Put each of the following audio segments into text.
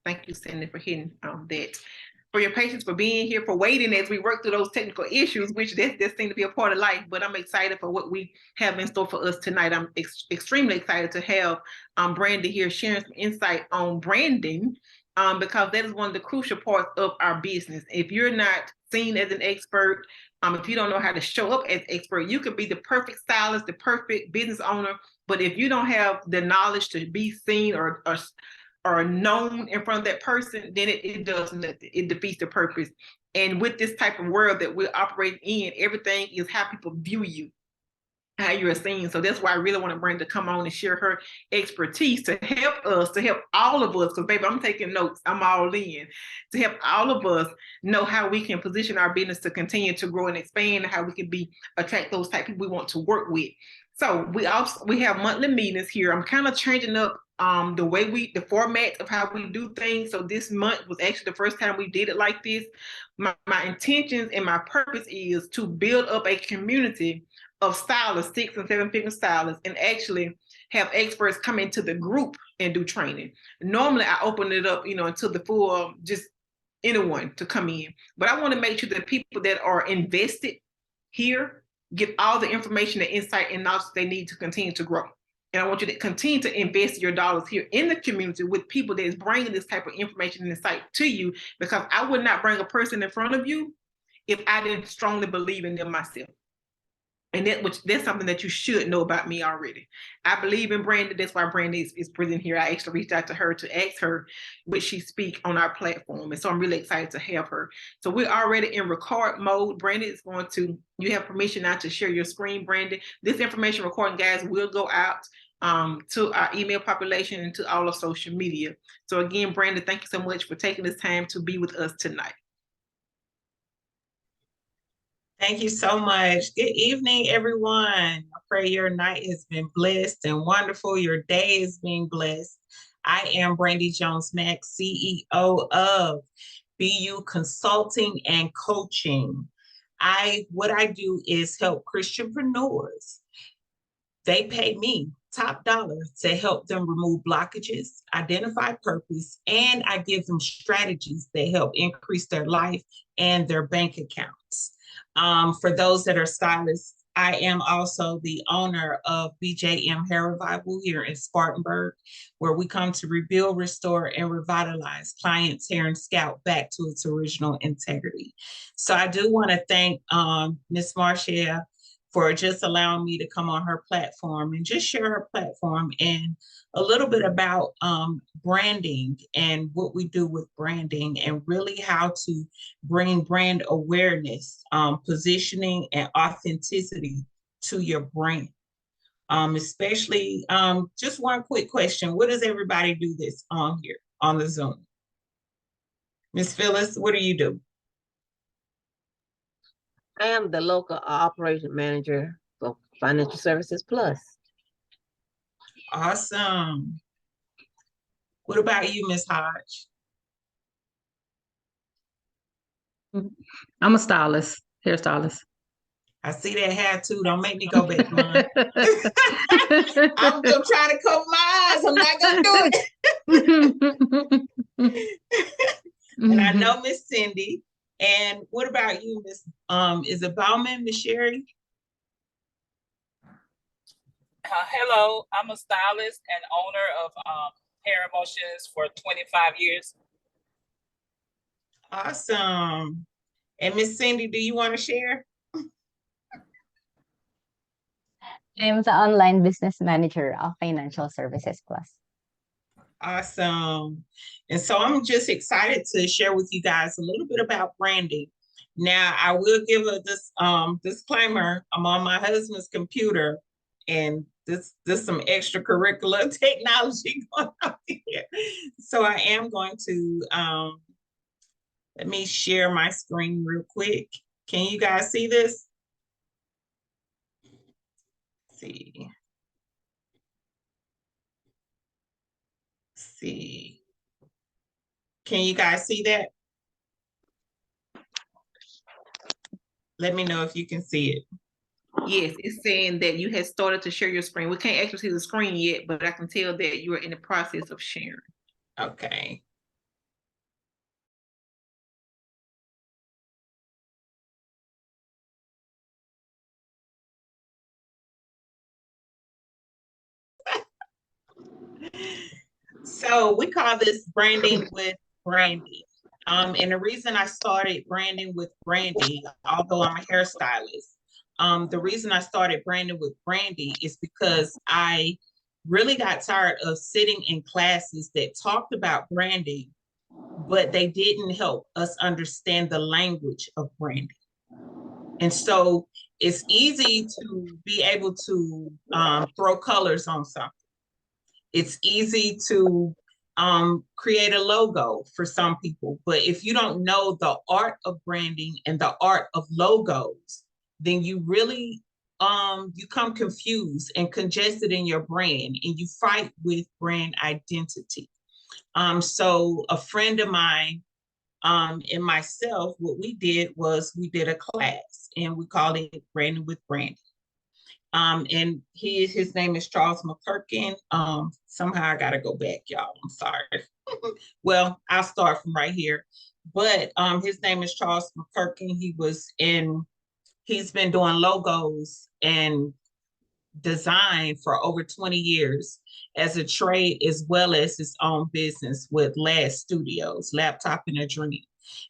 Thank you, Cindy, for hitting that. For your patience, for being here, for waiting as we work through those technical issues, which that seem to be a part of life. But I'm excited for what we have in store for us tonight. I'm extremely excited to have Brandy here sharing some insight on branding, because that is one of the crucial parts of our business. If you're not seen as an expert, if you don't know how to show up as expert, you could be the perfect stylist, the perfect business owner, but if you don't have the knowledge to be seen or known in front of that person, then it does nothing. It defeats the purpose. And with this type of world that we're operating in, everything is how people view you, how you're seen. So that's why I really want to bring to come on and share her expertise to help us, to help all of us, because baby, I'm taking notes, I'm all in, to help all of us know how we can position our business to continue to grow and expand, how we can attract those type of people we want to work with. So we have monthly meetings here. I'm kind of changing up the format of how we do things. So this month was actually the first time we did it like this. My intentions and my purpose is to build up a community of stylists, 6 and 7 figure stylists, and actually have experts come into the group and do training. Normally I open it up, until the full, just anyone to come in. But I want to make sure that people that are invested here get all the information, the insight, and knowledge they need to continue to grow. And I want you to continue to invest your dollars here in the community with people that is bringing this type of information and insight to you, because I would not bring a person in front of you if I didn't strongly believe in them myself. And that's something that you should know about me already. I believe in Brandy. That's why Brandy is present here. I actually reached out to her to ask her would she speak on our platform. And so I'm really excited to have her. So we're already in record mode. Brandy is you have permission now to share your screen, Brandy. This information recording, guys, will go out to our email population and to all of social media. So again, Brandy, thank you so much for taking this time to be with us tonight. Thank you so much. Good evening, everyone. I pray your night has been blessed and wonderful. Your day is being blessed. I am Brandy Jones-Mack, CEO of BU Consulting and Coaching. What I do is help Christianpreneurs. They pay me top dollar to help them remove blockages, identify purpose, and I give them strategies that help increase their life and their bank accounts. For those that are stylists, I am also the owner of BJM Hair Revival here in Spartanburg, where we come to rebuild, restore, and revitalize clients' hair and scalp back to its original integrity. So I do want to thank Ms. Marcia for just allowing me to come on her platform and just share her platform and a little bit about branding and what we do with branding and really how to bring brand awareness, positioning, and authenticity to your brand. Especially, just one quick question. What does everybody do this on here on the Zoom? Ms. Phyllis, what do you do? I am the local operation manager for Financial Services Plus. Awesome. What about you, Ms. Hodge? I'm a stylist, hairstylist. I see that hair too. Don't make me go back, man. I'm gonna try to cover my eyes. I'm not gonna do it. And I know Miss Cindy. And what about you, Miss? Is it Bauman, Miss Sherry? Hello, I'm a stylist and owner of Hair Emotions for 25 years. Awesome. And Miss Cindy, do you want to share? I'm the online business manager of Financial Services Plus. Awesome. And so I'm just excited to share with you guys a little bit about branding. Now, I will give a disclaimer. I'm on my husband's computer, and this some extracurricular technology going on here. So I am going to let me share my screen real quick. Can you guys see this? Let's see. See. Can you guys see that? Let me know if you can see it. Yes, it's saying that you had started to share your screen. We can't actually see the screen yet, but I can tell that you are in the process of sharing. Okay. So we call this branding with Brandy. And the reason I started branding with Brandy, although I'm a hairstylist, the reason I started branding with Brandy is because I really got tired of sitting in classes that talked about branding, but they didn't help us understand the language of branding. And so it's easy to be able to throw colors on something. It's easy to create a logo for some people, but if you don't know the art of branding and the art of logos, then you really you come confused and congested in your brand, and you fight with brand identity. So a friend of mine and myself, what we did was we did a class, and we called it Branding with Brandy. And his name is Charles McCurkin. Somehow I gotta go back, y'all. I'm sorry. Well, I'll start from right here. But his name is Charles McCurkin. He's been doing logos and design for over 20 years as a trade, as well as his own business with LAD Studios, Laptop in a Dream.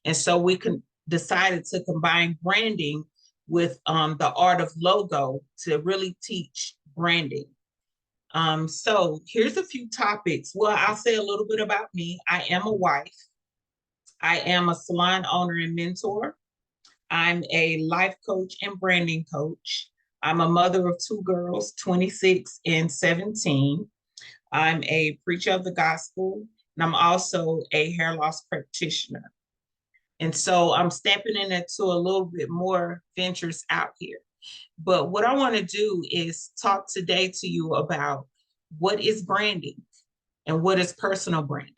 And so we decided to combine branding with the art of logo to really teach branding. So here's a few topics. Well, I'll say a little bit about me. I am a wife. I am a salon owner and mentor. I'm a life coach and branding coach. I'm a mother of 2 girls, 26 and 17. I'm a preacher of the gospel, and I'm also a hair loss practitioner. And so I'm stepping into a little bit more ventures out here. But what I want to do is talk today to you about what is branding and what is personal branding.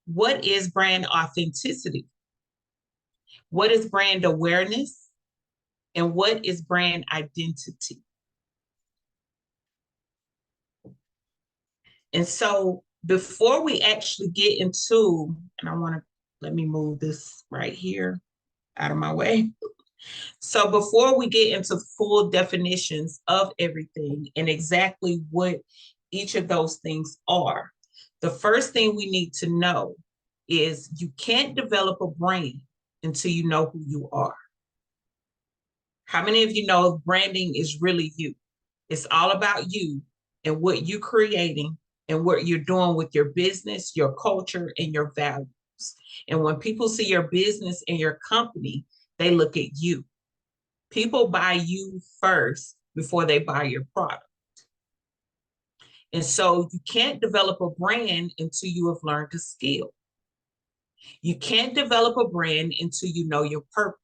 What is brand authenticity? What is brand awareness? And what is brand identity? And so before we actually get into, and let me move this right here out of my way. So before we get into full definitions of everything and exactly what each of those things are, the first thing we need to know is you can't develop a brand until you know who you are. How many of you know branding is really you? It's all about you and what you're creating and what you're doing with your business, your culture, and your values. And when people see your business and your company, they look at you. People buy you first before they buy your product. And so you can't develop a brand until you have learned a skill. You can't develop a brand until you know your purpose.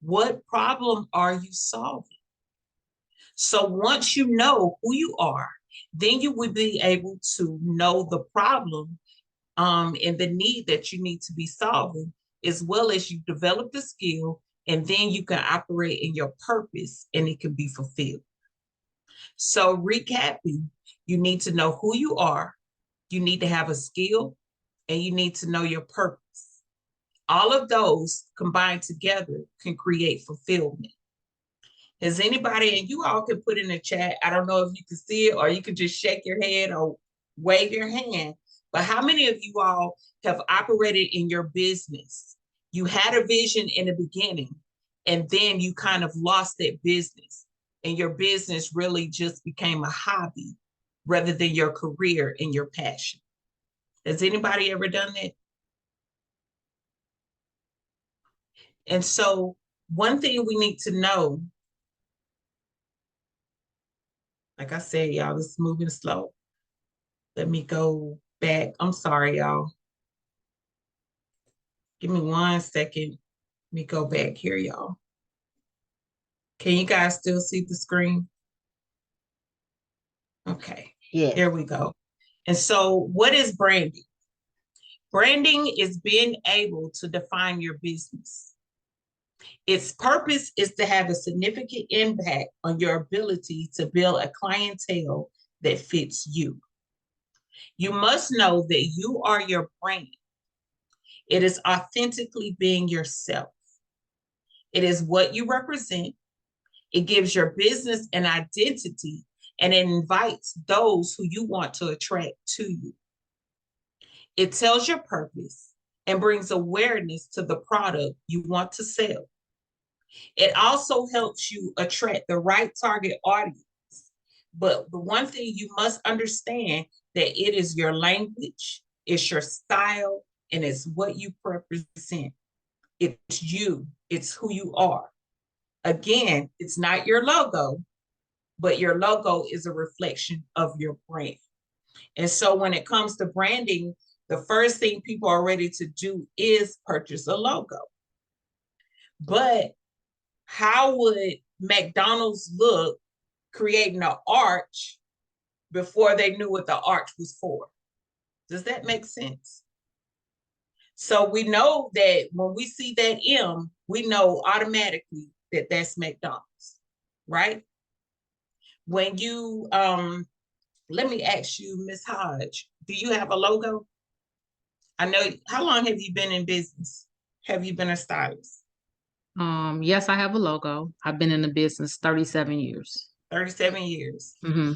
What problem are you solving? So once you know who you are, then you will be able to know the problem and the need that you need to be solving, as well as you develop the skill, and then you can operate in your purpose and it can be fulfilled. So recapping, you need to know who you are, you need to have a skill, and you need to know your purpose. All of those combined together can create fulfillment. Has anybody, and you all can put in the chat, I don't know if you can see it or you can just shake your head or wave your hand, but how many of you all have operated in your business? You had a vision in the beginning, and then you kind of lost that business, and your business really just became a hobby rather than your career and your passion. Has anybody ever done that? And so one thing we need to know, like I said, y'all, this is moving slow. Let me go back. I'm sorry, y'all. Give me 1 second. Let me go back here, y'all. Can you guys still see the screen? Okay. Yeah. There we go. And so what is branding? Branding is being able to define your business. Its purpose is to have a significant impact on your ability to build a clientele that fits you. You must know that you are your brand. It is authentically being yourself. It is what you represent. It gives your business an identity and it invites those who you want to attract to you. It tells your purpose and brings awareness to the product you want to sell. It also helps you attract the right target audience. But the one thing you must understand that it is your language, it's your style, and it's what you represent. It's you, it's who you are. Again, it's not your logo, but your logo is a reflection of your brand. And so when it comes to branding, the first thing people are ready to do is purchase a logo. But how would McDonald's look creating an arch before they knew what the arch was for? Does that make sense? So we know that when we see that M, we know automatically that that's McDonald's, right? When you, let me ask you, Ms. Hodge, do you have a logo? I know, how long have you been in business? Have you been a stylist? Yes, I have a logo. I've been in the business 37 years. 37 years. Mm-hmm.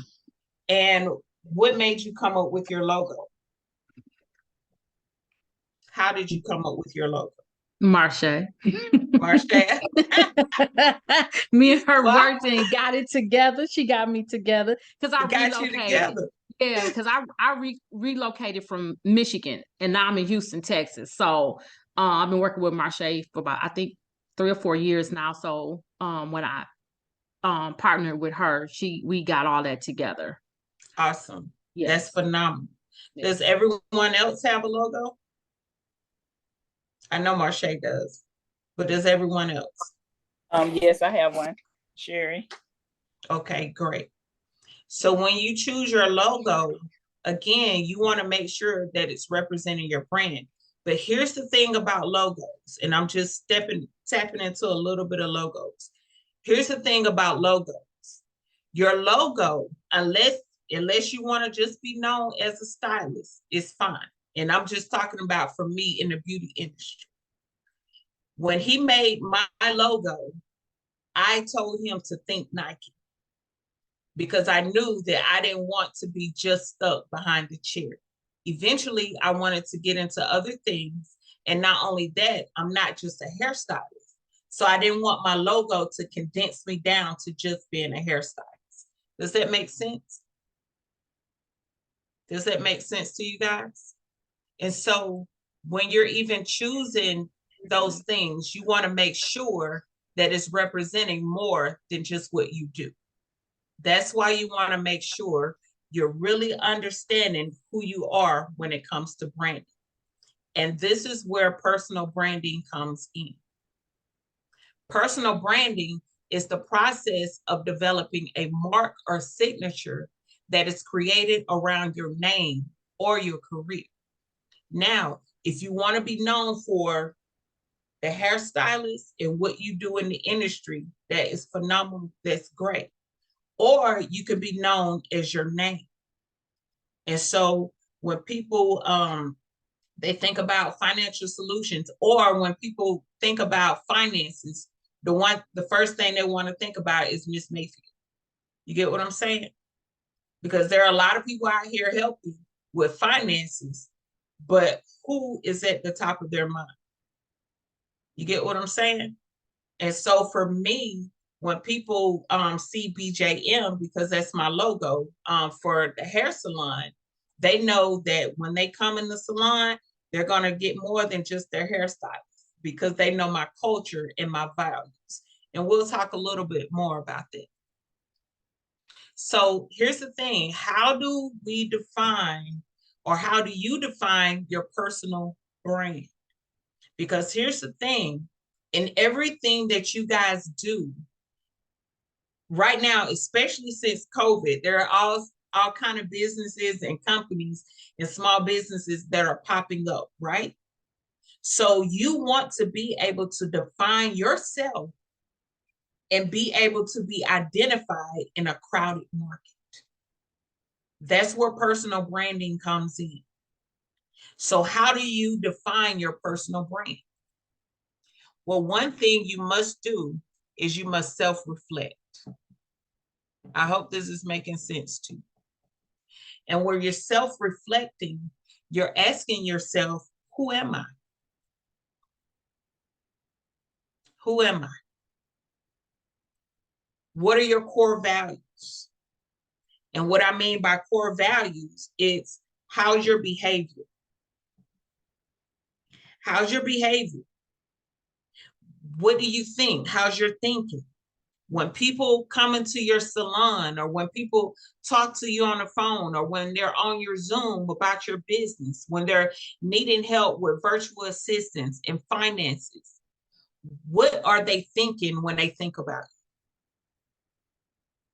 And what made you come up with your logo? How did you come up with your logo? Marche. Marcia? Me and her Wow. worked and got it together. She got me together because I Got you relocated. together. Yeah, because I relocated from Michigan and now I'm in Houston, Texas. So I've been working with Marche for about, I think, 3 or 4 years now. So when I partnered with her, we got all that together. Awesome. Yes. That's phenomenal. Yes. Does everyone else have a logo? I know Marche does, but does everyone else? Yes, I have one, Sherry. Okay, great. So when you choose your logo, again, you want to make sure that it's representing your brand. But here's the thing about logos, and I'm just tapping into a little bit of logos. Here's the thing about logos. Your logo, unless you want to just be known as a stylist, is fine. And I'm just talking about for me in the beauty industry. When he made my logo, I told him to think Nike, because I knew that I didn't want to be just stuck behind the chair. Eventually, I wanted to get into other things. And not only that, I'm not just a hairstylist. So I didn't want my logo to condense me down to just being a hairstylist. Does that make sense? Does that make sense to you guys? And so when you're even choosing those things, you want to make sure that it's representing more than just what you do. That's why you want to make sure you're really understanding who you are when it comes to branding. And this is where personal branding comes in. Personal branding is the process of developing a mark or signature that is created around your name or your career. Now, if you want to be known for the hairstylist and what you do in the industry, that is phenomenal. That's great. Or you could be known as your name. And so when people they think about financial solutions, or when people think about finances, the first thing they want to think about is Miss Mayfield. You get what I'm saying? Because there are a lot of people out here helping with finances, but who is at the top of their mind? You get what I'm saying? And so for me, when people see BJM, because that's my logo for the hair salon, they know that when they come in the salon, they're going to get more than just their hairstylist, because they know my culture and my values. And we'll talk a little bit more about that. So here's the thing. How do we define, or how do you define your personal brand? Because here's the thing. In everything that you guys do right now, especially since COVID, there are all kind of businesses and companies and small businesses that are popping up, right? So you want to be able to define yourself and be able to be identified in a crowded market. That's where personal branding comes in. So how do you define your personal brand? Well, one thing you must do is you must self-reflect. I hope this is making sense to you. And where you're self-reflecting, you're asking yourself, who am I? Who am I? What are your core values? And what I mean by core values, it's how's your behavior? How's your behavior? What do you think? How's your thinking? When people come into your salon, or when people talk to you on the phone, or when they're on your Zoom about your business, when they're needing help with virtual assistants and finances, what are they thinking when they think about it?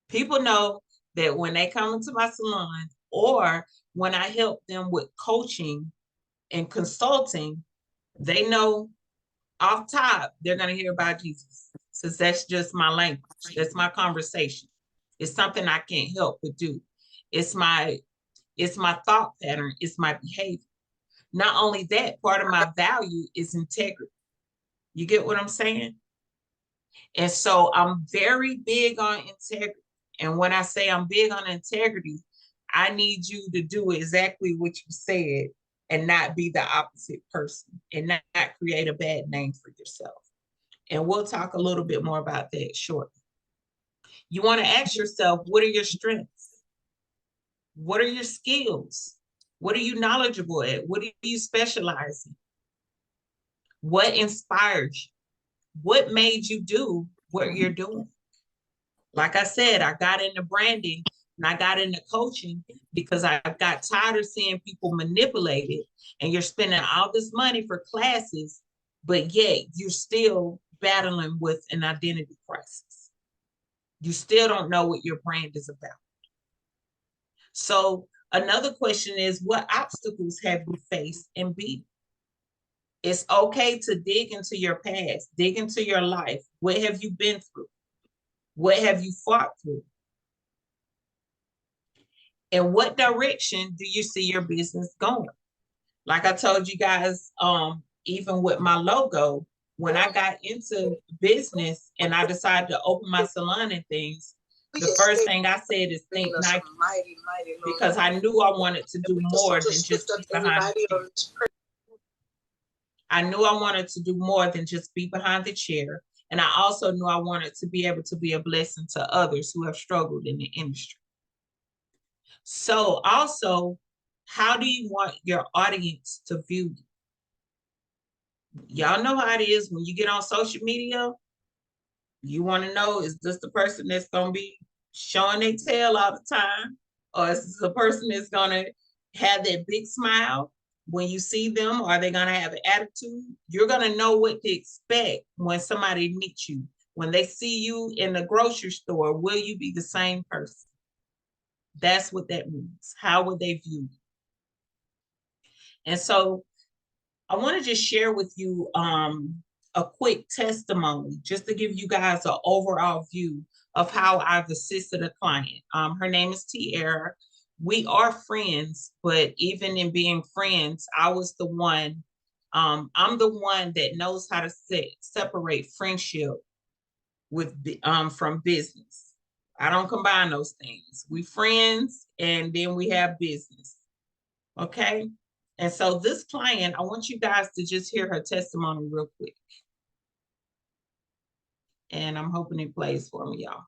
People know that when they come into my salon, or when I help them with coaching and consulting, they know off top, they're going to hear about Jesus, since that's just my language. That's my conversation. It's something I can't help but do. It's my thought pattern. It's my behavior. Not only that, part of my value is integrity. You get what I'm saying? And so I'm very big on integrity. And when I say I'm big on integrity, I need you to do exactly what you said and not be the opposite person, and not create a bad name for yourself. And we'll talk a little bit more about that shortly. You want to ask yourself, what are your strengths? What are your skills? What are you knowledgeable at? What do you specialize in? What inspires you? What made you do what you're doing? Like I said, I got into branding and I got into coaching because I got tired of seeing people manipulated, and you're spending all this money for classes, but yet you're still battling with an identity crisis. You still don't know what your brand is about. So another question is, what obstacles have you faced and beat? It's okay to dig into your past, dig into your life. What have you been through? What have you fought through? And what direction do you see your business going? Like I told you guys, even with my logo, when I got into business and I decided to open my salon and things, the first thing I said is think Nike, because I knew I wanted to do more than just be behind the chair. I knew I wanted to do more than just be behind the chair. And I also knew I wanted to be able to be a blessing to others who have struggled in the industry. So also, how do you want your audience to view you? Y'all know how it is when you get on social media. You want to know, is this the person that's going to be showing their tail all the time? Or is this the person that's going to have that big smile when you see them? Or are they going to have an attitude? You're going to know what to expect when somebody meets you. When they see you in the grocery store, will you be the same person? That's what that means. How would they view you? And so I want to just share with you a quick testimony, just to give you guys an overall view of how I've assisted a client. Her name is Tiara. We are friends, but even in being friends, I was the one, I'm the one that knows how to separate friendship with from business. I don't combine those things. We friends and then we have business. Okay. And so this client, I want you guys to just hear her testimony real quick. And I'm hoping it plays for me, y'all.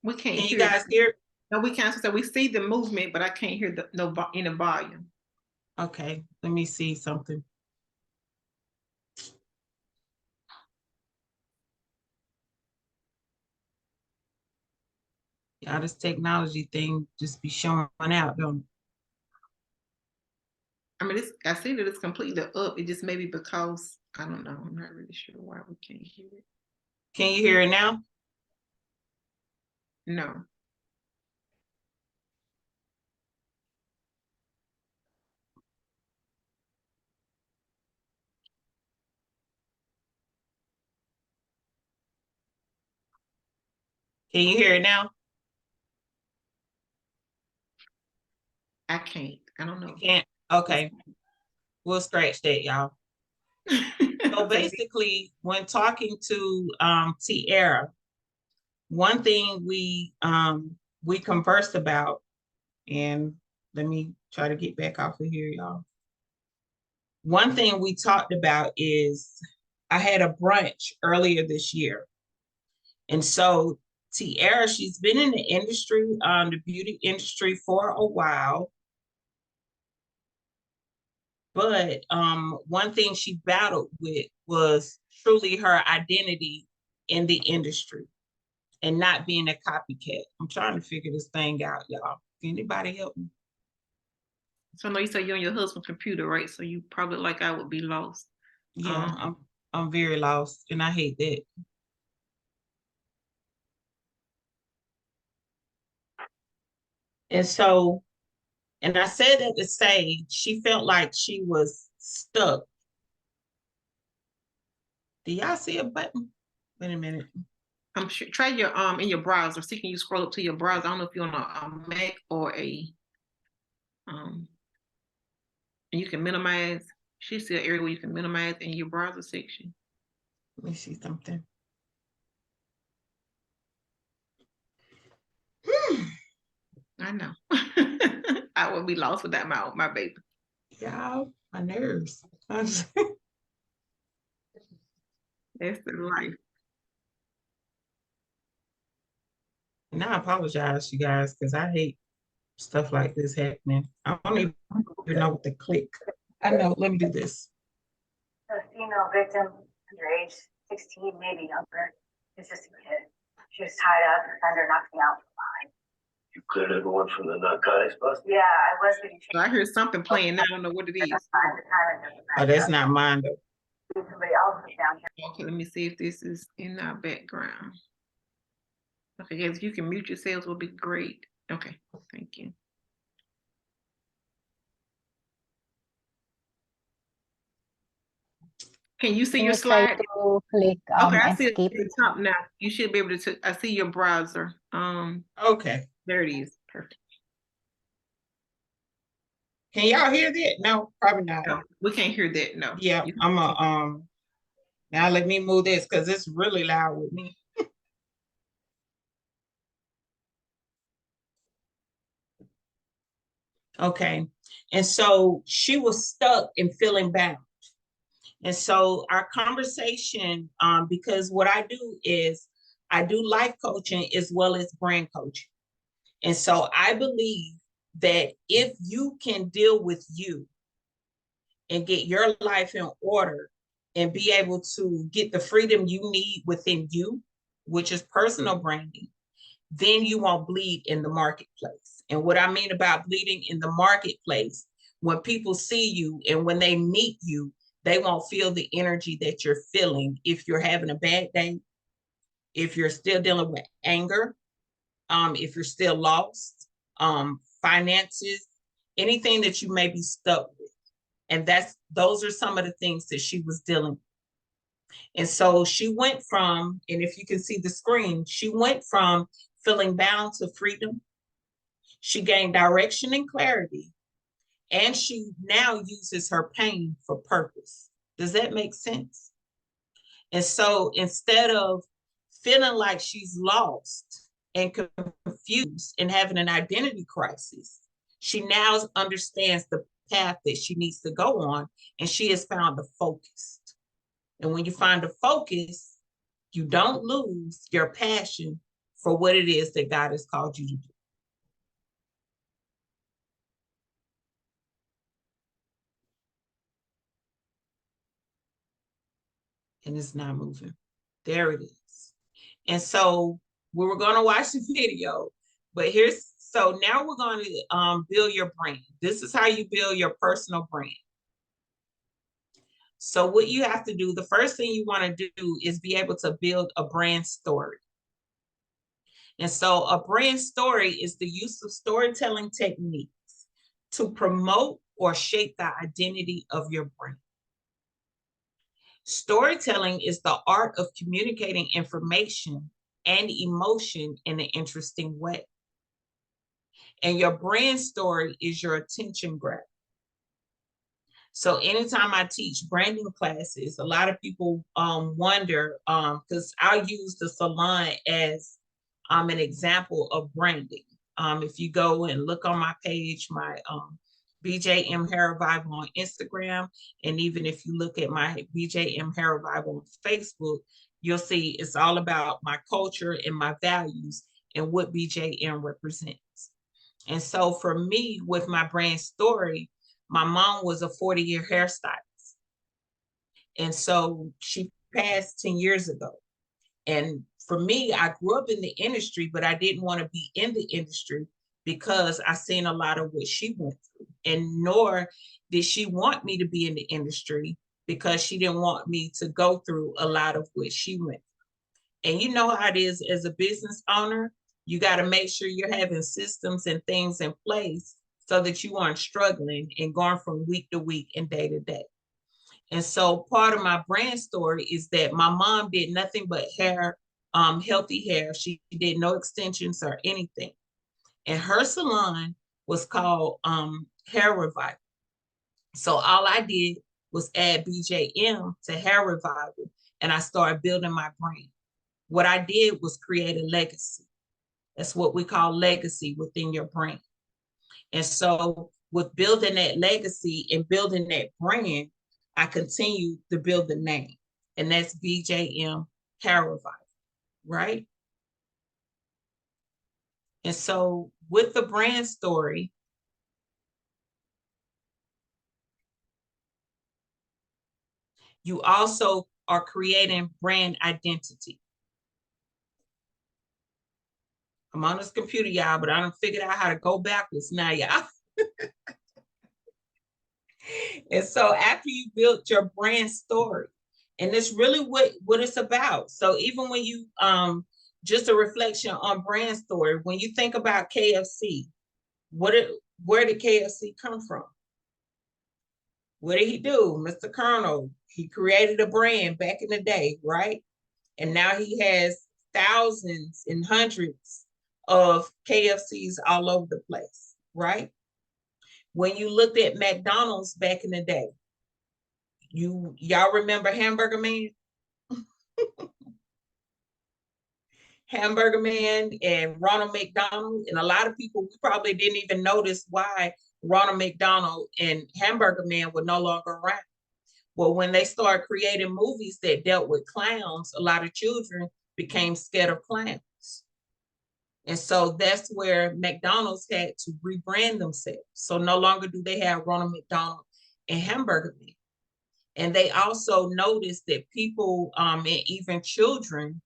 We can't Can you hear. guys hear? No, we can't. So we see the movement, but I can't hear any volume. Okay, let me see something. Yeah, this technology thing just be showing out, don't it? I mean, I see that it's completely up. It just may be because, I don't know. I'm not really sure why we can't hear it. Can you hear it now? No. Can you hear it now? I can't. I don't know. Can't. Okay. We'll scratch that, y'all. So basically, when talking to Tiara, one thing we conversed about, and let me try to get back off of here, y'all. One thing we talked about is I had a brunch earlier this year. And so Tiara, she's been in the industry, the beauty industry for a while. But one thing she battled with was truly her identity in the industry and not being a copycat. I'm trying to figure this thing out, y'all. Can anybody help me? So I know you said you're on your husband's computer, right? So you probably, like I would, be lost. Yeah, I'm very lost, and I hate that. And so, and I said that to say she felt like she was stuck. Do y'all see a button? Wait a minute. I'm sure. Try your in your browser. See, can you scroll up to your browser? I don't know if you're on a Mac or a and you can minimize. Should see an area where you can minimize in your browser section. Let me see something. I know. I would be lost without my baby. Y'all, my nerves. That's the life. And I apologize, you guys, because I hate stuff like this happening. I don't even know what to click. I know, let me do this. A female victim, underage, 16, maybe younger. It's just a kid. She was tied up, the offender knocked me out from behind. You cleared everyone from the narcotics bust? Yeah, I was getting chased. So I heard something playing. I don't know what it is. Oh, that's not mine though. Somebody else was down here. Okay, let me see if this is in our background. Okay, guys, if you can mute yourselves, will be great. Okay, thank you. Can you see Can your you try slide? to click Okay, I see it escape? at the top now. You should be able to. I see your browser. Okay. There it is. Perfect. Can y'all hear that? No, probably not. No, we can't hear that. No. Yeah, I'm now let me move this because it's really loud with me. Okay. And so she was stuck and feeling bound. And so our conversation, because what I do is I do life coaching as well as brand coaching. And so I believe that if you can deal with you and get your life in order and be able to get the freedom you need within you, which is personal branding, then you won't bleed in the marketplace. And what I mean about bleeding in the marketplace, when people see you and when they meet you, they won't feel the energy that you're feeling if you're having a bad day, if you're still dealing with anger, if you're still lost, finances, anything that you may be stuck with. And those are some of the things that she was dealing with. And so she went from, and if you can see the screen, she went from feeling bound to freedom. She gained direction and clarity, and she now uses her pain for purpose. Does that make sense? And so instead of feeling like she's lost and confused and having an identity crisis, she now understands the path that she needs to go on, and she has found the focus. And when you find a focus, you don't lose your passion for what it is that God has called you to do. And it's not moving. There it is. And so we were going to watch the video, but here's So now we're going to build your brand. This is how you build your personal brand. So what you have to do, the first thing you want to do is be able to build a brand story. And so a brand story is the use of storytelling techniques to promote or shape the identity of your brand. Storytelling is the art of communicating information and emotion in an interesting way. And your brand story is your attention grab. So anytime I teach branding classes, a lot of people wonder, because I use the salon as an example of branding. If you go and look on my page, my BJM Hair Revival on Instagram, and even if you look at my BJM Hair Revival on Facebook, you'll see it's all about my culture and my values and what BJM represents. And so for me, with my brand story, my mom was a 40-year hairstylist. And so she passed 10 years ago. And for me, I grew up in the industry, but I didn't want to be in the industry because I seen a lot of what she went through. And nor did she want me to be in the industry because she didn't want me to go through a lot of what she went through. And you know how it is as a business owner, you got to make sure you're having systems and things in place so that you aren't struggling and going from week to week and day to day. And so part of my brand story is that my mom did nothing but hair, healthy hair. She did no extensions or anything. And her salon was called Hair Revival. So all I did was add BJM to Hair Revival, and I started building my brand. What I did was create a legacy. That's what we call legacy within your brand. And so with building that legacy and building that brand, I continue to build the name. And that's BJM Hair Revival, right? And so with the brand story, you also are creating brand identity. I'm on this computer, y'all, but I done figured out how to go backwards now, y'all. And so after you built your brand story, and it's really what it's about. So even when you, just a reflection on brand story, when you think about KFC, where did KFC come from? What did he do? Mr. Colonel, he created a brand back in the day, right? And now he has thousands and hundreds of KFCs all over the place, right? When you looked at McDonald's back in the day, y'all remember Hamburger Man? Hamburger Man and Ronald McDonald, and a lot of people probably didn't even notice why Ronald McDonald and Hamburger Man were no longer around. Well, when they started creating movies that dealt with clowns, a lot of children became scared of clowns. And so that's where McDonald's had to rebrand themselves. So no longer do they have Ronald McDonald and Hamburger Man. And they also noticed that people and even children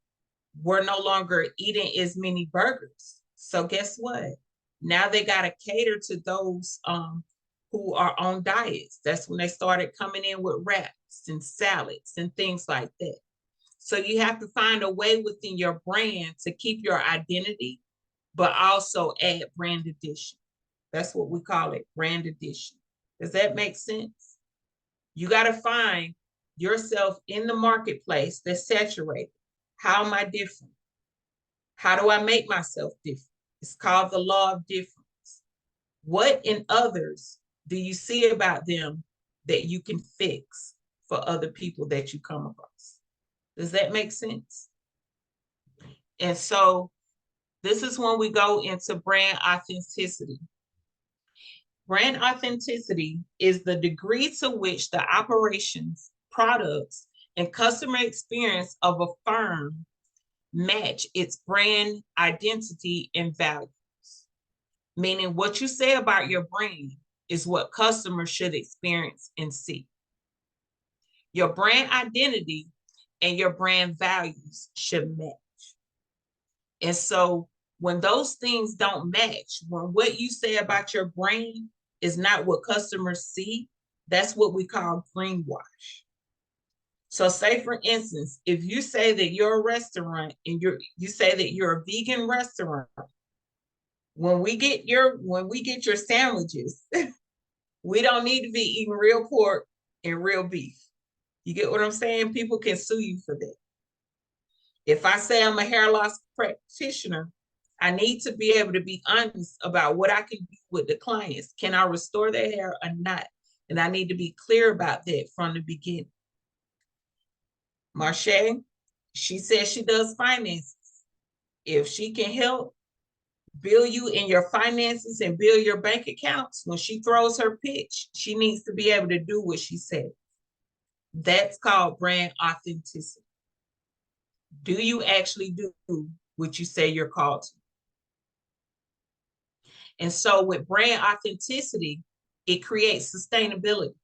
were no longer eating as many burgers. So guess what? Now they got to cater to those who are on diets. That's when they started coming in with wraps and salads and things like that. So you have to find a way within your brand to keep your identity, but also add brand addition. That's what we call it, brand addition. Does that make sense? You got to find yourself in the marketplace that's saturated. How am I different? How do I make myself different? It's called the law of difference. What in others do you see about them that you can fix for other people that you come across? Does that make sense? And so this is when we go into brand authenticity. Brand authenticity is the degree to which the operations, products, and customer experience of a firm match its brand identity and values. Meaning what you say about your brand is what customers should experience and see. Your brand identity and your brand values should match. And so When those things don't match, when what you say about your brand is not what customers see, that's what we call greenwash. So say for instance, if you say that you're a restaurant and you say that you're a vegan restaurant, when we get your sandwiches, we don't need to be eating real pork and real beef. You get what I'm saying? People can sue you for that. If I say I'm a hair loss practitioner, I need to be able to be honest about what I can do with the clients. Can I restore their hair or not? And I need to be clear about that from the beginning. Marche, she says she does finances. If she can help build you in your finances and build your bank accounts, when she throws her pitch, she needs to be able to do what she said. That's called brand authenticity. Do you actually do what you say you're called to? And so with brand authenticity, it creates sustainability.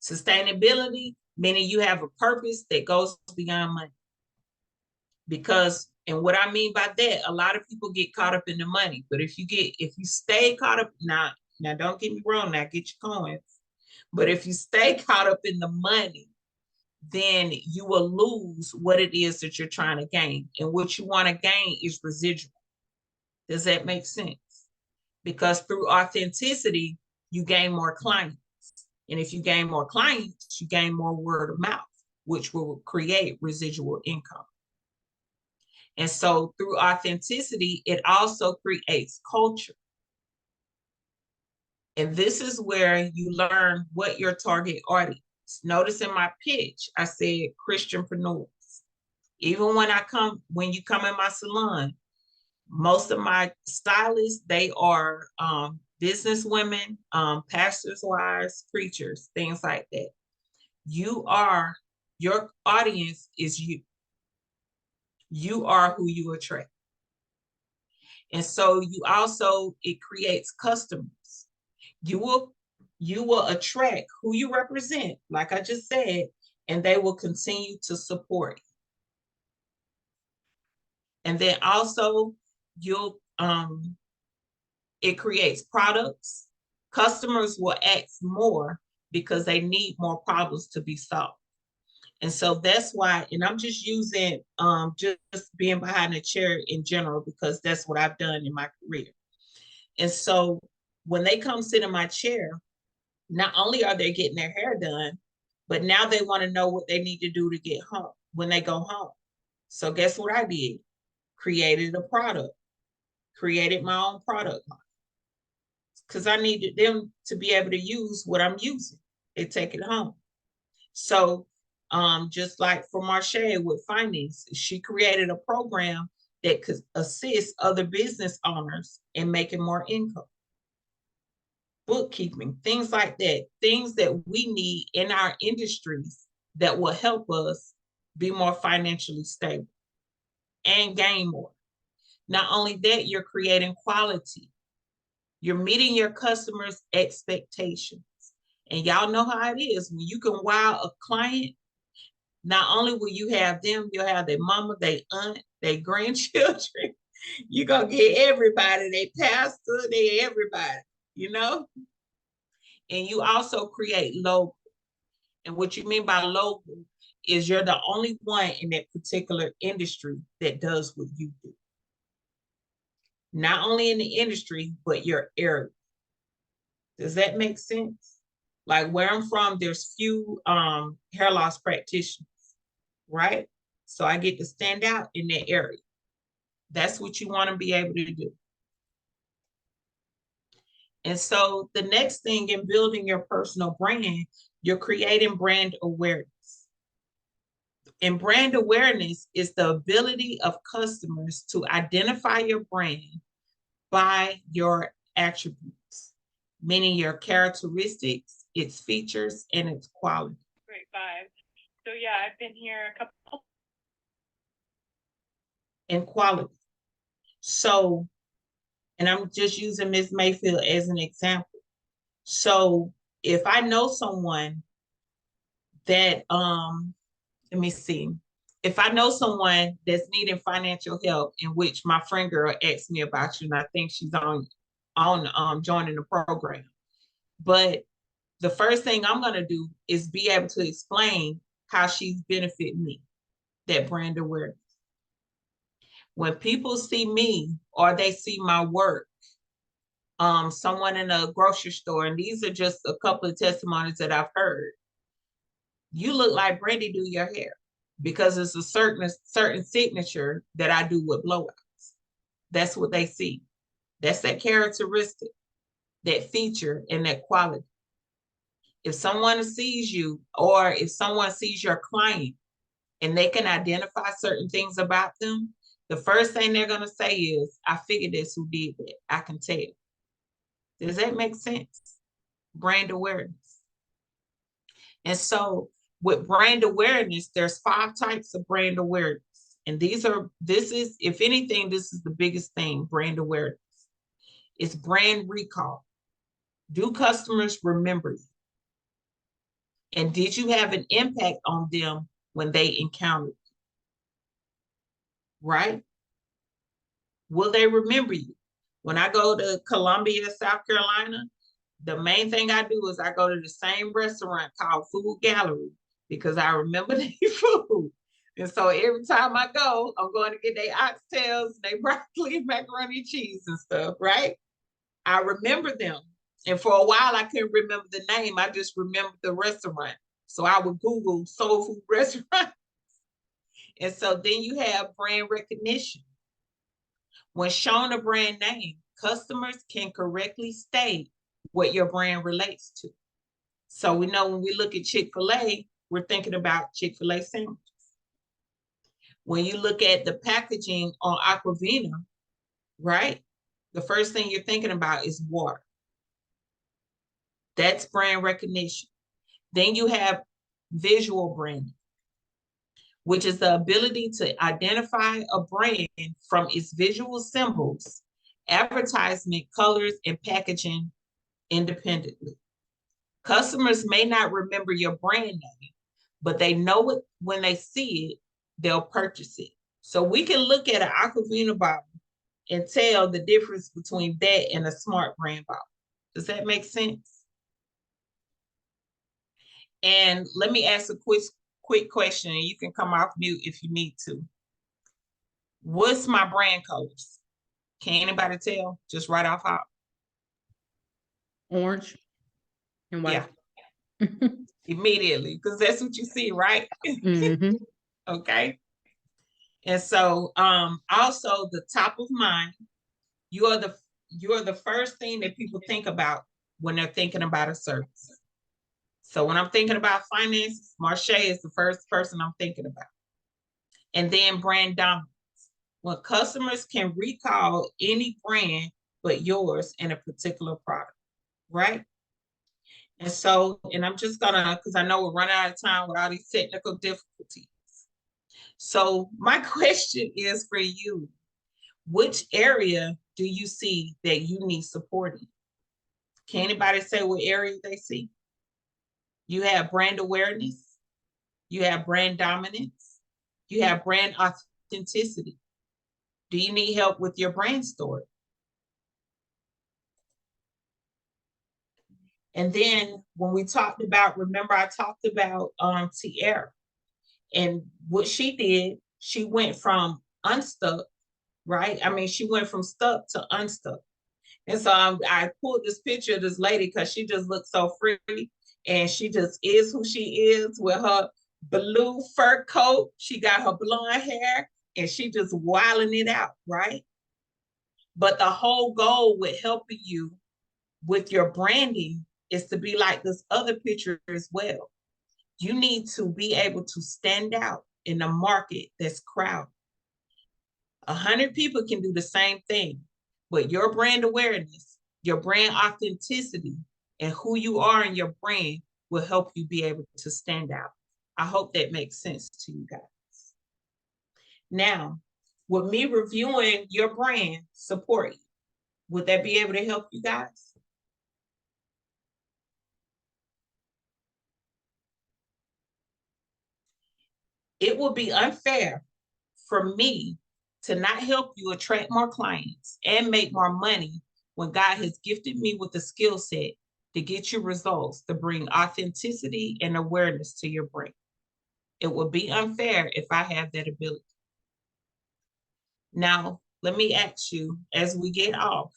Sustainability, meaning you have a purpose that goes beyond money. Because, and what I mean by that, a lot of people get caught up in the money. But if you stay caught up, now don't get me wrong, now get your coins. But if you stay caught up in the money, then you will lose what it is that you're trying to gain. And what you want to gain is residual. Does that make sense? Because through authenticity, you gain more clients. And if you gain more clients, you gain more word of mouth, which will create residual income. And so through authenticity, it also creates culture. And this is where you learn what your target audience. Notice in my pitch, I said Christianpreneurs. Even when you come in my salon, most of my stylists, they are business women, pastors' wives, preachers, things like that. Your audience is you. You are who you attract. And so it creates customers. You will attract who you represent, like I just said, and they will continue to support you. And then also it creates products. Customers will ask more because they need more problems to be solved. And so that's why, and I'm just using just being behind a chair in general, because that's what I've done in my career. And so when they come sit in my chair, not only are they getting their hair done, but now they want to know what they need to do to get home when they go home. So guess what I did? Created a product, created my own product line, because I needed them to be able to use what I'm using. They take it home. So just like for Marche with finance, she created a program that could assist other business owners in making more income. Bookkeeping, things like that, things that we need in our industries that will help us be more financially stable and gain more. Not only that, you're creating quality. You're meeting your customers' expectations. And y'all know how it is. When you can wow a client, not only will you have them, you'll have their mama, their aunt, their grandchildren. You're going to get everybody, their pastor, everybody, you know? And you also create logo. And what you mean by logo is you're the only one in that particular industry that does what you do. Not only in the industry, but your area. Does that make sense? Like where I'm from, there's few hair loss practitioners, right? So I get to stand out in that area. That's what you want to be able to do. And so the next thing in building your personal brand, you're creating brand awareness. And brand awareness is the ability of customers to identify your brand by your attributes, meaning your characteristics, its features, and its quality. Great, 5. So yeah, I've been here a couple. And quality. So, and I'm just using Ms. Mayfield as an example. So if I know someone that, let me see, if I know someone that's needing financial help, in which my friend girl asked me about you, and I think she's on joining the program. But the first thing I'm gonna do is be able to explain how she's benefited me, that brand awareness. When people see me or they see my work, someone in a grocery store, and these are just a couple of testimonies that I've heard. You look like Brandy do your hair, because it's a certain signature that I do with blowouts. That's what they see. That's that characteristic, that feature, and that quality. If someone sees you, or if someone sees your client and they can identify certain things about them, the first thing they're going to say is, I figured this who did that. I can tell. Does that make sense? Brand awareness. And so with brand awareness, there's 5 types of brand awareness. And this is, if anything, this is the biggest thing, brand awareness. It's brand recall. Do customers remember you? And did you have an impact on them when they encountered you? Right? Will they remember you? When I go to Columbia, South Carolina, the main thing I do is I go to the same restaurant called Food Gallery, because I remember their food. And so every time I go, I'm going to get their oxtails, their broccoli, macaroni and cheese and stuff, right? I remember them. And for a while, I couldn't remember the name. I just remembered the restaurant. So I would Google soul food restaurant. And so then you have brand recognition. When shown a brand name, customers can correctly state what your brand relates to. So we know when we look at Chick-fil-A, we're thinking about Chick-fil-A sandwiches. When you look at the packaging on Aquavina, right? The first thing you're thinking about is water. That's brand recognition. Then you have visual branding, which is the ability to identify a brand from its visual symbols, advertisement, colors, and packaging independently. Customers may not remember your brand name, but they know it when they see it, they'll purchase it. So we can look at an Aquavina bottle and tell the difference between that and a Smart brand bottle. Does that make sense? And let me ask a quick question, and you can come off mute if you need to. What's my brand colors? Can anybody tell? Just right off out. Orange and white. Yeah. Immediately, because that's what you see, right? Mm-hmm. Okay. And so also the top of mind, you are the first thing that people think about when they're thinking about a service. So when I'm thinking about finances, Marche is the first person I'm thinking about. And then brand dominance. When customers can recall any brand but yours in a particular product, right? And so, and I'm just gonna, because I know we're running out of time with all these technical difficulties. So my question is for you, which area do you see that you need support in? Can anybody say what area they see? You have brand awareness, you have brand dominance, you have brand authenticity. Do you need help with your brand story? And then when we talked about, remember I talked about Tierra, and what she did, she went from unstuck, right? I mean, she went from stuck to unstuck. And so I pulled this picture of this lady because she just looks so pretty, and she just is who she is with her blue fur coat. She got her blonde hair, and she just wilding it out, right? But the whole goal with helping you with your branding is to be like this other picture as well. You need to be able to stand out in a market that's crowded. 100 people can do the same thing, but your brand awareness, your brand authenticity, and who you are in your brand will help you be able to stand out. I hope that makes sense to you guys. Now, with me reviewing your brand support you, would that be able to help you guys? it will be unfair for me to not help you attract more clients and make more money when God has gifted me with the skill set to get you results, to bring authenticity and awareness to your brand. It would be unfair if I have that ability. Now, let me ask you as we get off,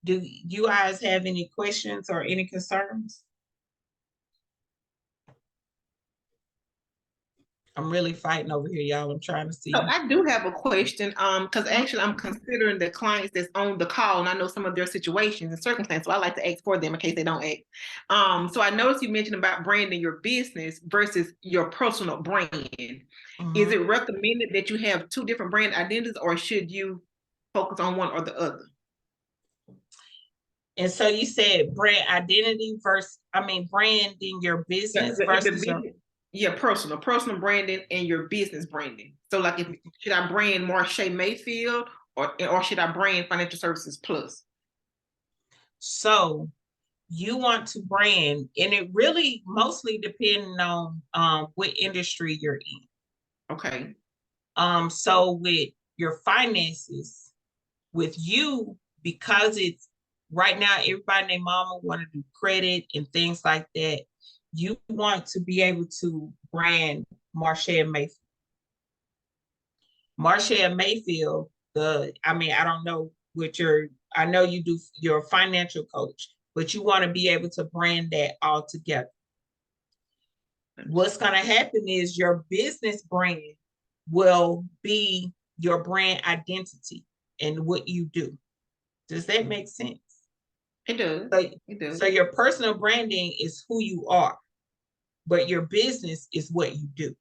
do you guys have any questions or any concerns? I'm really fighting over here, y'all. I'm trying to see. So I do have a question, because actually I'm considering the clients that's on the call, and I know some of their situations and circumstances, so I like to ask for them in case they don't ask. So I noticed you mentioned about branding your business versus your personal brand. Is it recommended that you have two different brand identities, or should you focus on one or the other? And so you said brand identity versus, branding your business versus your personal branding and your business branding. So like, should I brand Marsha Mayfield or should I brand Financial Services Plus? So you want to brand, and it really mostly depending on what industry you're in. Okay. So with your finances, with you, because it's right now, everybody and their mama want to do credit and things like that. You want to be able to brand Marsha Mayfield. Marsha Mayfield, I don't know what I know you do your financial coach, but you want to be able to brand that all together. What's going to happen is your business brand will be your brand identity and what you do. Does that make sense? It does. It does. So your personal branding is who you are, but your business is what you do.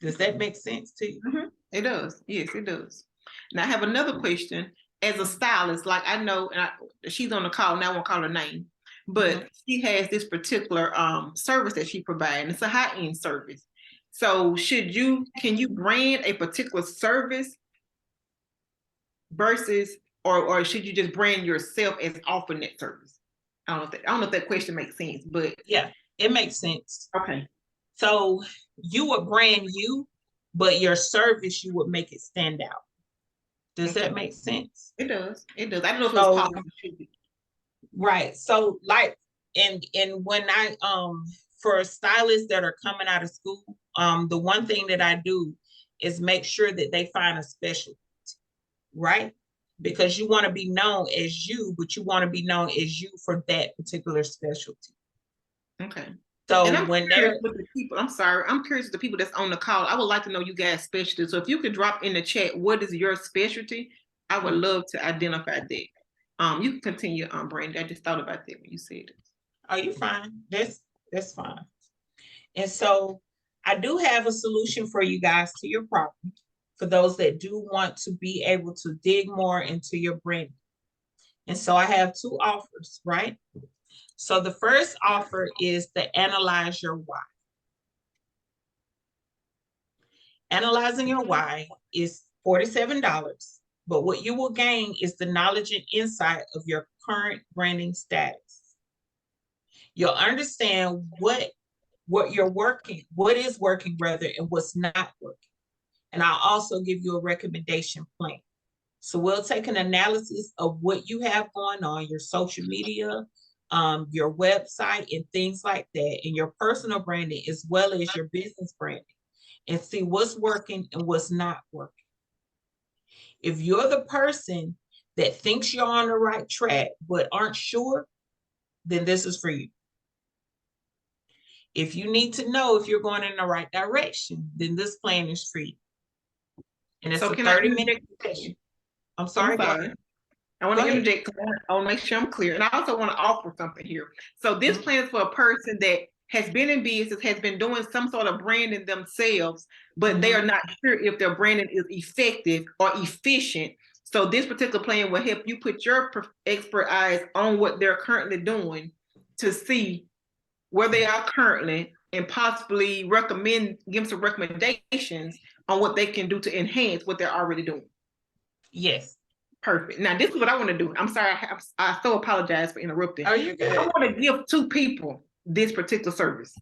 Does that make sense to you? Mm-hmm. It does. Yes, it does. Now I have another question. As a stylist, like I know, and she's on the call now, I won't call her name, but she has this particular service that she provides. It's a high-end service. So can you brand a particular service versus, or should you just brand yourself as offering that service? I don't know if that question makes sense, but yeah, it makes sense. Okay. So you would brand you, but your service, you would make it stand out. Does that make sense? It does. It does. I don't know if it's possible. Right. So like, and when I for stylists that are coming out of school, the one thing that I do is make sure that they find a specialty, right? Because you want to be known as you, but you want to be known as you for that particular specialty. Okay. So I'm curious with the people that's on the call. I would like to know you guys' specialty. So if you could drop in the chat, what is your specialty? I would love to identify that. You can continue, Brandy. I just thought about that when you said it. Oh, you're fine. That's fine. And so I do have a solution for you guys to your problem, for those that do want to be able to dig more into your branding. And so I have two offers, right? So the first offer is to analyze your why. Analyzing your why is $47, but what you will gain is the knowledge and insight of your current branding status. You'll understand what is working rather, and what's not working. And I'll also give you a recommendation plan. So we'll take an analysis of what you have going on, your social media, your website and things like that, and your personal branding as well as your business branding, and see what's working and what's not working. If you're the person that thinks you're on the right track but aren't sure, then this is for you. If you need to know if you're going in the right direction, then this plan is for you. And it's a 30-minute session. I'm sorry. I want to interject because I want to make sure I'm clear. And I also want to offer something here. So this plan is for a person that has been in business, has been doing some sort of branding themselves, but they are not sure if their branding is effective or efficient. So this particular plan will help you put your expert eyes on what they're currently doing to see where they are currently and possibly give some recommendations on what they can do to enhance what they're already doing. Yes. Perfect. Now, this is what I want to do. I'm sorry. I so apologize for interrupting. Oh, you're good. I want to give two people this particular service.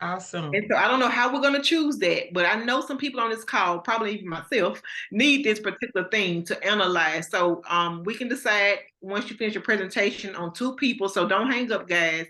Awesome. And so I don't know how we're going to choose that, but I know some people on this call, probably even myself, need this particular thing to analyze. So we can decide once you finish your presentation on 2 people. So don't hang up, guys.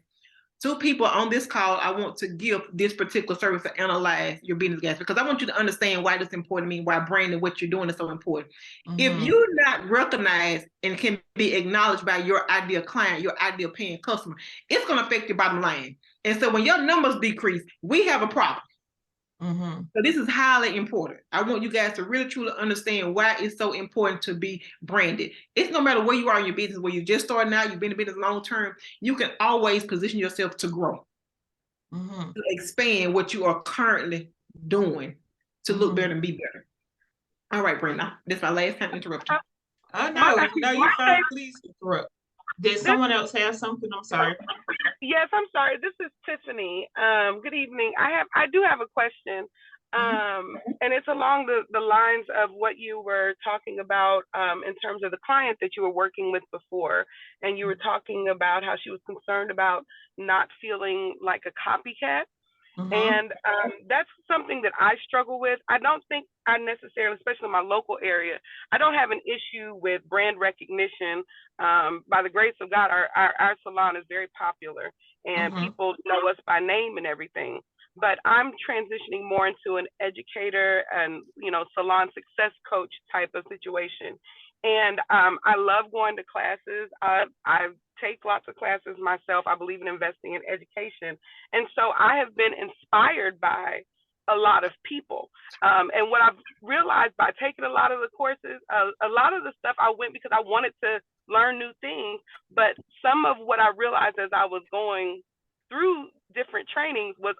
2 people on this call, I want to give this particular service to analyze your business, guys, because I want you to understand why this is important to me, why branding, what you're doing is so important. If you're not recognized and can be acknowledged by your ideal client, your ideal paying customer, it's going to affect your bottom line. And so when your numbers decrease, we have a problem. So this is highly important. I want you guys to really truly understand why it's so important to be branded. It's no matter where you are in your business, where you're just starting out, you've been in business long term, you can always position yourself to grow, to expand what you are currently doing, to look better and be better. All right, Brenda, this is my last time interrupting. Oh, no, you're fine. Please interrupt. Did someone else have something? I'm sorry. Yes, I'm sorry. This is Tiffany. Good evening. I do have a question. And it's along the lines of what you were talking about in terms of the client that you were working with before. And you were talking about how she was concerned about not feeling like a copycat. And that's something that I struggle with. I don't think I necessarily, especially in my local area, I don't have an issue with brand recognition. By the grace of God, our salon is very popular and people know us by name and everything. But I'm transitioning more into an educator and, salon success coach type of situation. And I love going to classes. I take lots of classes myself. I believe in investing in education. And so I have been inspired by a lot of people. And what I've realized by taking a lot of the courses, a lot of the stuff I went because I wanted to learn new things. But some of what I realized as I was going through different trainings was,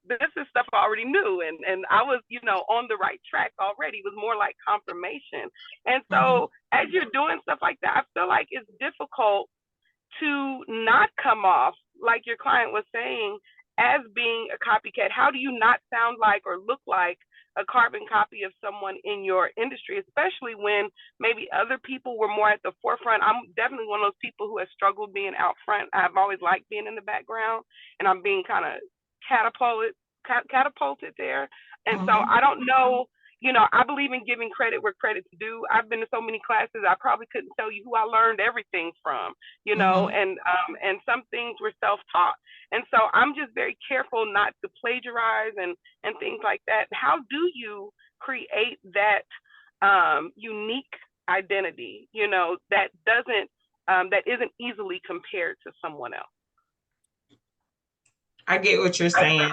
this is stuff I already knew. And I was, on the right track already. It was more like confirmation. And so as you're doing stuff like that, I feel like it's difficult to not come off, like your client was saying, as being a copycat. How do you not sound like or look like a carbon copy of someone in your industry, especially when maybe other people were more at the forefront? I'm definitely one of those people who has struggled being out front. I've always liked being in the background, and I'm being kind of catapulted there. And so I don't know, I believe in giving credit where credit's due. I've been to so many classes, I probably couldn't tell you who I learned everything from, and some things were self-taught. And so I'm just very careful not to plagiarize and things like that. How do you create that unique identity, that isn't easily compared to someone else? I get what you're saying.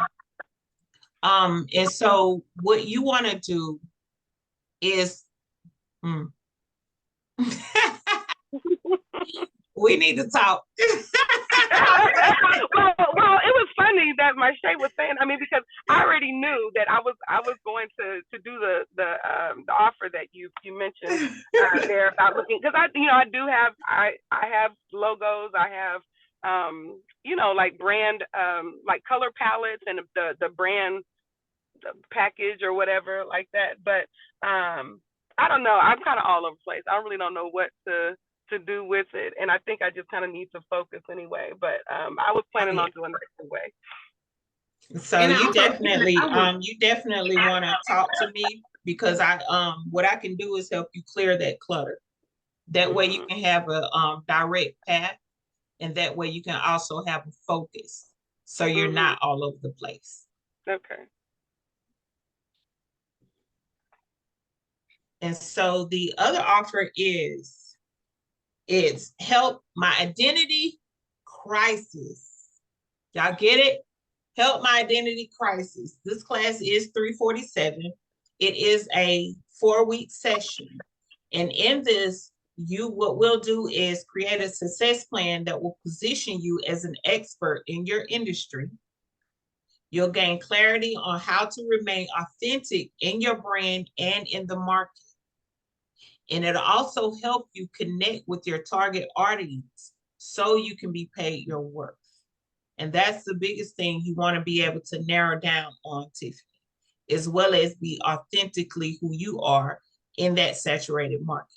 And so what you want to do is, we need to talk. well, it was funny that Marsha was saying, because I already knew that I was going to do the offer that you mentioned there about looking, because I have logos, I have like brand, like color palettes and the brand package or whatever like that. But I don't know. I'm kind of all over the place. I really don't know what to do with it, and I think I just kind of need to focus anyway. But I was planning on doing that anyway. So you definitely want to talk to me, because what I can do is help you clear that clutter. That way you can have a direct path, and that way you can also have a focus, so you're not all over the place. Okay. And so the other offer is, it's Help My Identity Crisis. Y'all get it? Help My Identity Crisis. This class is $347. It is a 4-week session. And in this, what we'll do is create a success plan that will position you as an expert in your industry. You'll gain clarity on how to remain authentic in your brand and in the market. And it'll also help you connect with your target audience so you can be paid your worth. And that's the biggest thing you want to be able to narrow down on, Tiffany, as well as be authentically who you are in that saturated market.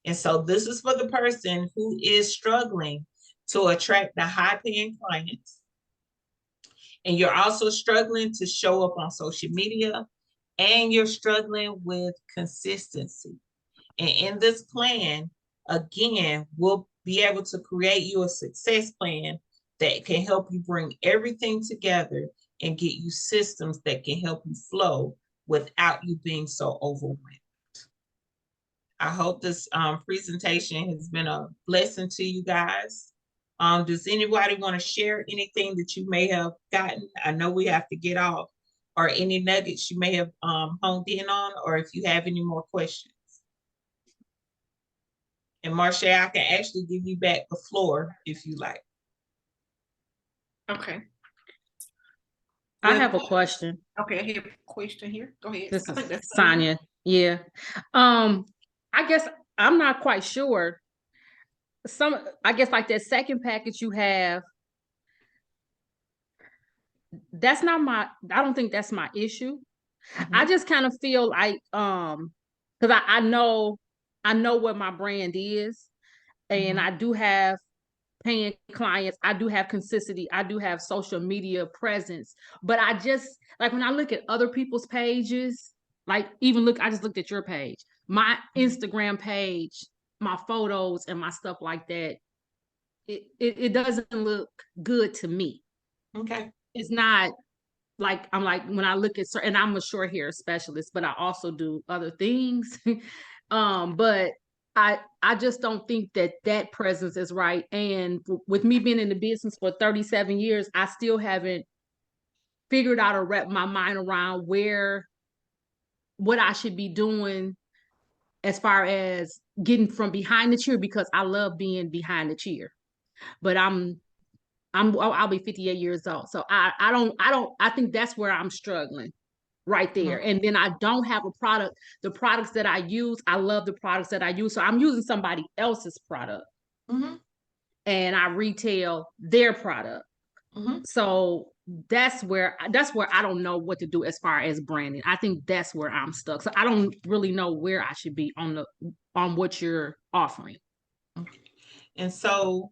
And so this is for the person who is struggling to attract the high-paying clients. and you're also struggling to show up on social media, and you're struggling with consistency. And in this plan, again, we'll be able to create you a success plan that can help you bring everything together and get you systems that can help you flow without you being so overwhelmed. I hope this presentation has been a blessing to you guys. Does anybody want to share anything that you may have gotten? I know we have to get off, or any nuggets you may have honed in on, or if you have any more questions. And Marcia, I can actually give you back the floor if you like. Okay. I have a question. Okay, I have a question here. Go ahead. This I think is that's Sonia. Yeah. I guess I'm not quite sure. I guess like that second package you have, that's not I don't think that's my issue. I just kind of feel like, because I know what my brand is, and I do have paying clients, I do have consistency, I do have social media presence, but I just, like, when I look at other people's pages, like I just looked at your page, my Instagram page, my photos and my stuff like that, it doesn't look good to me. Okay. It's not like, I'm like, when I look at and I'm a short hair specialist, but I also do other things. But I just don't think that presence is right. And with me being in the business for 37 years, I still haven't figured out or wrap my mind around what I should be doing as far as getting from behind the chair, because I love being behind the chair. But I'll be 58 years old. So I think that's where I'm struggling right there. And then I don't have a product. The products that I use, I love the products that I use. So I'm using somebody else's product and I retail their product. So that's where I don't know what to do as far as branding. I think that's where I'm stuck. So I don't really know where I should be on what you're offering. And so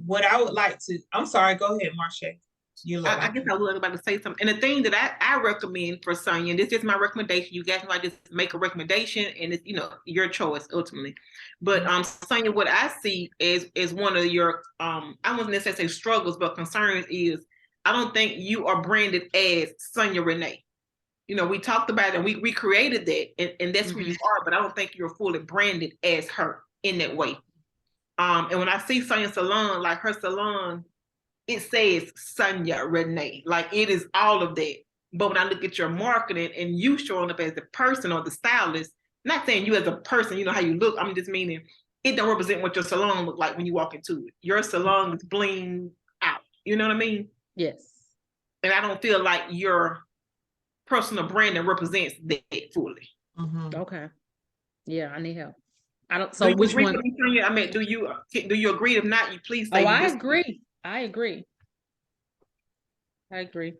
what I would like to, I'm sorry, go ahead, Marcia. I guess I was about to say something. And the thing that I recommend for Sonia, and this is my recommendation, you guys might just make a recommendation and it's, your choice ultimately. But Sonia, what I see is one of your, I wouldn't necessarily say struggles, but concerns is, I don't think you are branded as Sonia Renee. We talked about it and we created that and that's who you are, but I don't think you're fully branded as her in that way. And when I see Sonia's salon, like her salon, it says Sonia Renee, like it is all of that. But when I look at your marketing and you showing up as the person or the stylist, not saying you as a person, how you look, I'm just meaning it don't represent what your salon look like when you walk into it. Your salon is bling out. You know what I mean? Yes. And I don't feel like your personal branding represents that fully. Okay. Yeah, I need help. I don't. Do So you which agree one? with me, Sonia? I mean, do you agree? If not, you please say. Oh, I agree. I agree.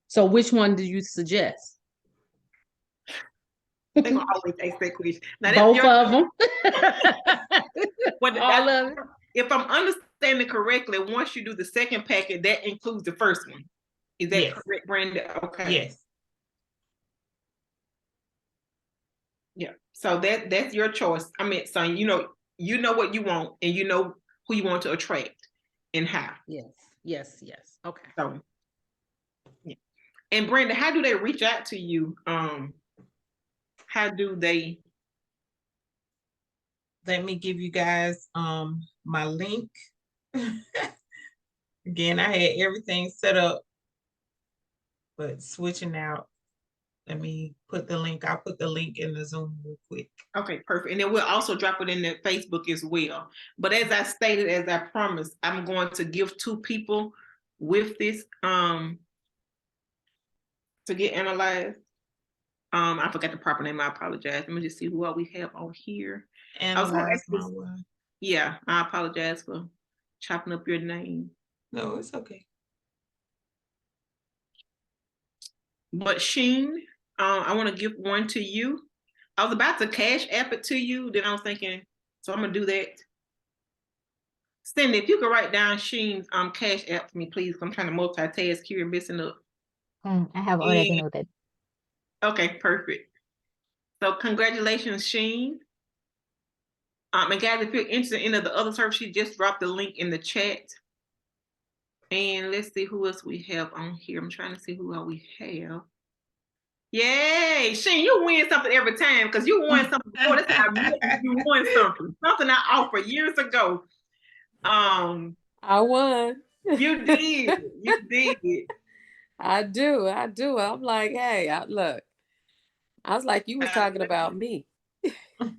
So which one do you suggest? They're gonna always ask that question. Now, both of them. All of it. If I'm understanding correctly, once you do the second packet, that includes the first one. Is that correct, Brandy? Okay. Yes. Yeah. So that's your choice. I mean, son, you know what you want, and you know who you want to attract, and how. Yes. Okay. So, yeah. And Brenda, how do they reach out to you? How do they? Let me give you guys my link. Again, I had everything set up, but switching out. Let me put the link. I'll put the link in the Zoom real quick. Okay, perfect. And then we'll also drop it in the Facebook as well. But as I stated, as I promised, I'm going to give 2 people with this to get analyzed. I forgot the proper name. I apologize. Let me just see who all we have on here. Analyze my word. Yeah, I apologize for chopping up your name. No, it's okay. But Sheen, I want to give one to you. I was about to cash app it to you, then I was thinking, so I'm gonna do that. Cindy, if you could write down Sheen's Cash App for me, please. I'm trying to multitask here and messing up. I have already And- noted. Okay, perfect. So congratulations, Sheen. And guys, if you're interested in the other service, she just dropped the link in the chat. And let's see who else we have on here. I'm trying to see who all we have. Yay, Sheen, you win something every time because you won something before. That's how I met you. You won something. Something I offered years ago. I won. You did. You did. I do. I'm like, hey, look. I was like, you was talking about me. All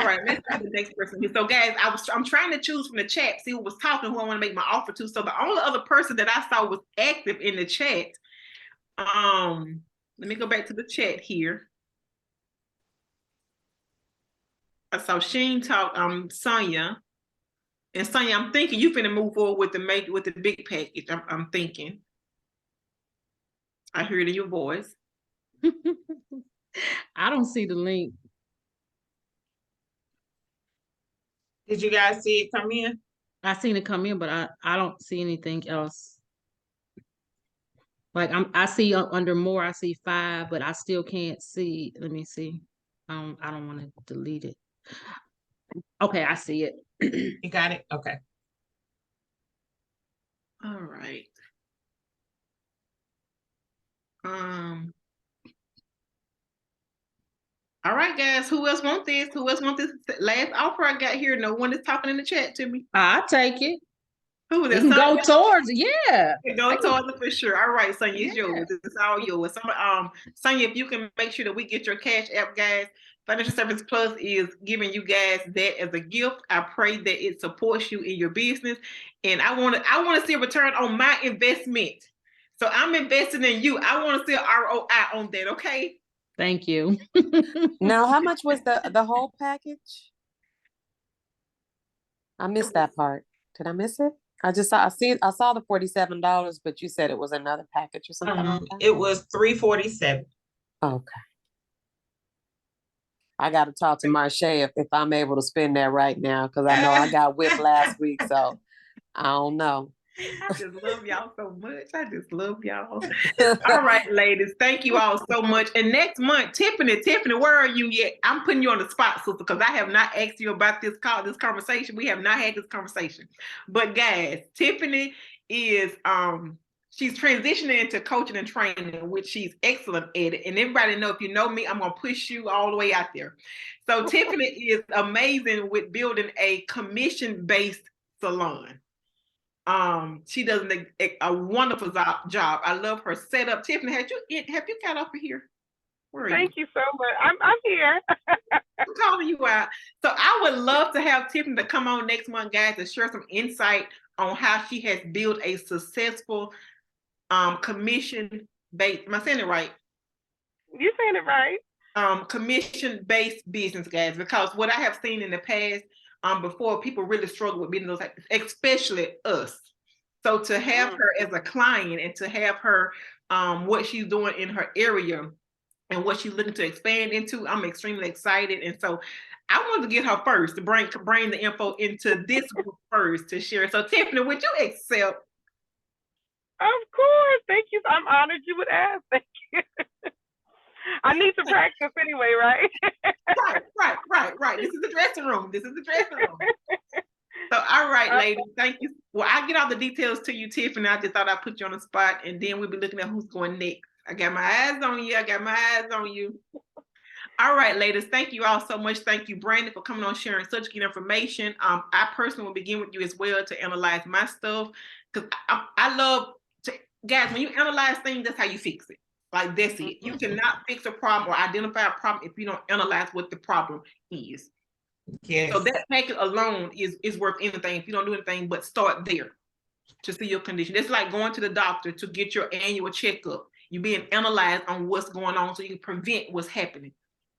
right, let's see the next person. So, guys, I'm trying to choose from the chat, see who was talking, who I want to make my offer to. So the only other person that I saw was active in the chat. Let me go back to the chat here. I saw Sheen talk, Sonia. And Sonia, I'm thinking you finna move forward with the big package. I'm thinking. I heard it in your voice. I don't see the link. Did you guys see it come in? I seen it come in, but I don't see anything else. Like I see under more, I see 5, but I still can't see. Let me see. I don't want to delete it. Okay, I see it. You got it? Okay. All right. All right, guys. Who else want this? Who else want this last offer I got here? No one is talking in the chat to me. I'll take it. Who was You it? can go Sonia? towards it. Yeah. Go towards it for sure. All right, Sonia, it's Yeah. yours. It's all yours. Sonia, if you can make sure that we get your Cash App, guys. Financial Service Plus is giving you guys that as a gift. I pray that it supports you in your business, and I want to see a return on my investment. So I'm investing in you. I want to see an ROI on that. Okay. Thank you. Now, how much was the whole package? I missed that part. Did I miss it? I saw the $47, but you said it was another package or something like that? It was $347. Okay. I got to talk to Marche if I'm able to spend that right now, because I know I got whipped last week, so I don't know. I just love y'all so much. I just love y'all. All right, ladies. Thank you all so much. And next month, Tiffany, where are you yet? I'm putting you on the spot, sister, because I have not asked you about this conversation. We have not had this conversation. But guys, Tiffany is she's transitioning into coaching and training, which she's excellent at it. And everybody know, if you know me, I'm gonna push you all the way out there. So Tiffany is amazing with building a commission-based salon. She does a wonderful job. I love her setup. Tiffany, have you got over here? Where are Thank you so much. I'm here. I'm calling you out. So I would love to have Tiffany to come on next month, guys, to share some insight on how she has built a successful commission-based. Am I saying it right? You're saying it right. Commission-based business, guys, because what I have seen in the past, before, people really struggle with business, especially us. So to have her as a client and to have her what she's doing in her area and what she's looking to expand into, I'm extremely excited. And so I wanted to get her first to bring the info into this group first to share. So Tiffany, would you accept? Of course. Thank you. I'm honored you would ask. Thank you. I need to practice anyway, right? Right. This is the dressing room. So, all right, ladies, thank you. Well, I'll get all the details to you, Tiffany. I just thought I'd put you on the spot, and then we'll be looking at who's going next. I got my eyes on you. All right, ladies, thank you all so much. Thank you, Brandy, for coming on, sharing such good information. I personally will begin with you as well to analyze my stuff, because I love to, guys, when you analyze things, that's how you fix it. Like, that's it. You cannot fix a problem or identify a problem if you don't analyze what the problem is. Yes. So that packet alone is worth anything if you don't do anything but start there to see your condition. It's like going to the doctor to get your annual checkup. You're being analyzed on what's going on so you can prevent what's happening.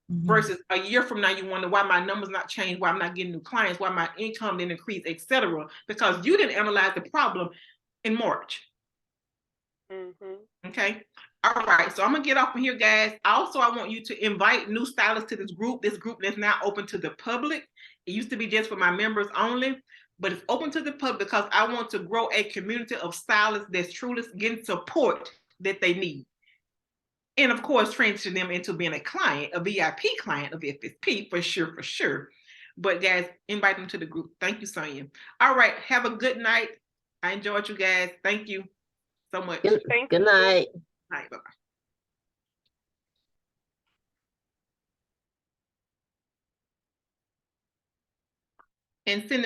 Versus a year from now, you wonder why my numbers not changed, why I'm not getting new clients, why my income didn't increase, etc. Because you didn't analyze the problem in March. Okay. All right, so I'm gonna get off of here, guys. Also, I want you to invite new stylists to this group. This group is now open to the public. It used to be just for my members only. but it's open to the public because I want to grow a community of stylists that's truly getting support that they need. And of course, transition them into being a client, a VIP client of FSP for sure. But guys, invite them to the group. Thank you, Sonia. All right, have a good night. I enjoyed you guys. Thank you so much. Good Thank good you. night. All right, bye-bye. And send